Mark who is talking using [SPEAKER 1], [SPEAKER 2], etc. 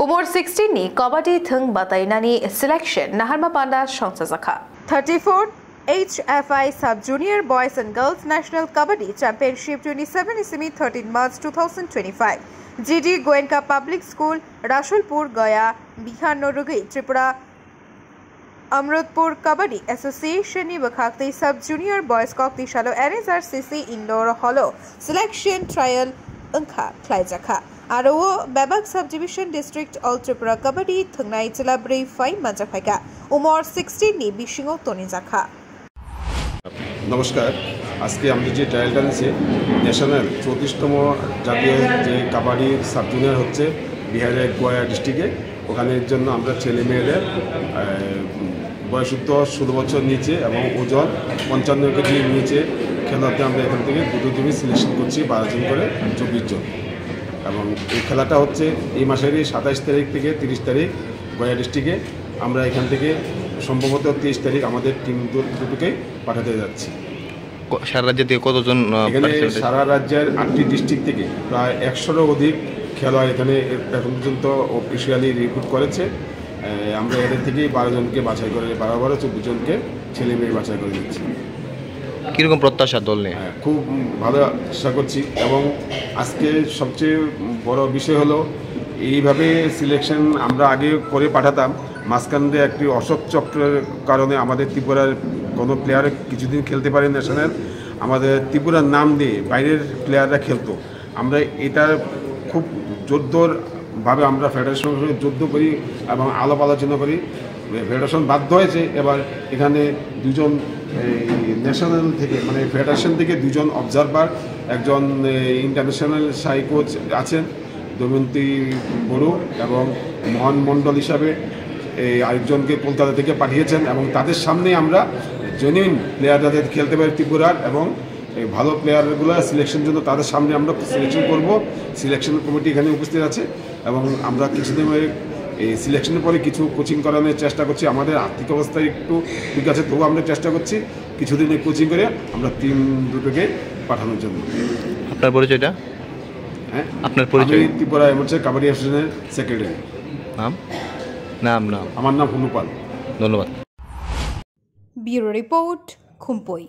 [SPEAKER 1] Umur 16 ni kabaddi thung batainani selection Naharma Panda Shongsazakha.
[SPEAKER 2] 34th HFI Sub-Junior Boys and Girls National Kabaddi Championship 27 Isimi 13 March 2025. GD Goenka Public School, Rasulpur, Gaya, Bihar Norugi, Tripura, Amrutpur Kabaddi Association ni Bakhakti Sub-Junior Boys Kokti Shalo NSRCC Indoor Hollow Selection Trial Unkha Klaizakha. Aro Babak Subdivision District All Tripura Kabaddi Thungnai Celebrate 5 Majaphaka Umor 16 ni Bishingo Tonizakha.
[SPEAKER 3] নমস্কার আজকে আমাদের যে ট্রায়ালটা নিচ্ছে national 34তম জাতীয় যে kabaddi sub junior হচ্ছে বিহারের গয়া ডিস্ট্রিক্টে ওখানের জন্য আমরা ছেলে মেয়েদের বয়সযুক্ত 16 বছর নিচে এবং ওজন 55 কেজি নিচে খেলাতে আমরা এখান থেকে দুটো টিমে সিলেকশন করছি 12 জন করে 24 জন এবং এই খেলাটা হচ্ছে এই মাসেরই 27 তারিখ থেকে 30 তারিখ গয়া ডিস্ট্রিক্টে আমরা এখান থেকে সম্ভবত 23 তারিখ আমাদের টিম দুটোকে পাঠাতে যাচ্ছি।
[SPEAKER 4] সারা রাজ্য থেকে কতজন?
[SPEAKER 3] এখানে সারা রাজ্যের 8টি ডিস্ট্রিক্ট থেকে প্রায় 100-এরও অধিক খেলোয়াড় এখানে এখন পর্যন্ত অফিসিয়ালি রিক্রুট করেছে। আমরা এদের থেকেই 12 জনকে বাছাই করে 24 জনকে ছেলে মেয়ে বাছাই করে দিচ্ছি।
[SPEAKER 4] কীরকম প্রত্যাশা দল নিয়ে?
[SPEAKER 3] খুব ভালো আশা করছি এবং আজকে সবচেয়ে বড় বিষয় হলো এইভাবে সিলেকশন আমরা আগে করে পাঠাতাম, মাঝখানে একটি অশোক চক্রের কারণে আমাদের ত্রিপুরার কোনো প্লেয়ার কিছুদিন খেলতে পারে ন্যাশনাল, আমাদের ত্রিপুরার নাম দিয়ে বাইরের প্লেয়াররা খেলতো। আমরা এটার খুব জোরদারভাবে আমরা ফেডারেশনের সঙ্গে যুদ্ধ করি এবং আলাপ আলোচনা করি। ফেডারেশন বাধ্য হয়েছে এবার এখানে দুজন ন্যাশনাল থেকে মানে ফেডারেশন থেকে দুজন অবজারভার, একজন ইন্টারন্যাশনাল সাই কোচ আছেন দময়ন্তী বড়ু এবং মোহন মণ্ডল হিসাবে আরেকজনকে কলকাতা থেকে পাঠিয়েছেন এবং তাদের সামনে আমরা জেনুইন প্লেয়ার যাদের খেলতে পারে ত্রিপুরার এবং ভালো প্লেয়ারগুলো সিলেকশনের জন্য তাদের সামনে আমরা সিলেকশন করব। সিলেকশন কমিটি এখানে উপস্থিত আছে এবং আমরা কিছুদিন এই সিলেকশনের পরে কিছু কোচিং করানোর চেষ্টা করছি। আমাদের আর্থিক অবস্থা একটু ঠিক আছে, তবুও আমরা চেষ্টা করছি কিছুদিন কোচিং করে আমরা টিম দুটোকে পাঠানোর জন্য।
[SPEAKER 4] আপনার পরিচয়টা?
[SPEAKER 3] হ্যাঁ,
[SPEAKER 4] আপনার পরিচয়?
[SPEAKER 3] ত্রিপুরা হচ্ছে কাবাডি অ্যাসোসিয়েশনের সেক্রেটারি।
[SPEAKER 4] নাম? নাম নাম
[SPEAKER 3] আমার নাম হুনুপাল।
[SPEAKER 4] ধন্যবাদ।
[SPEAKER 2] Bureau Report, Khumpoi.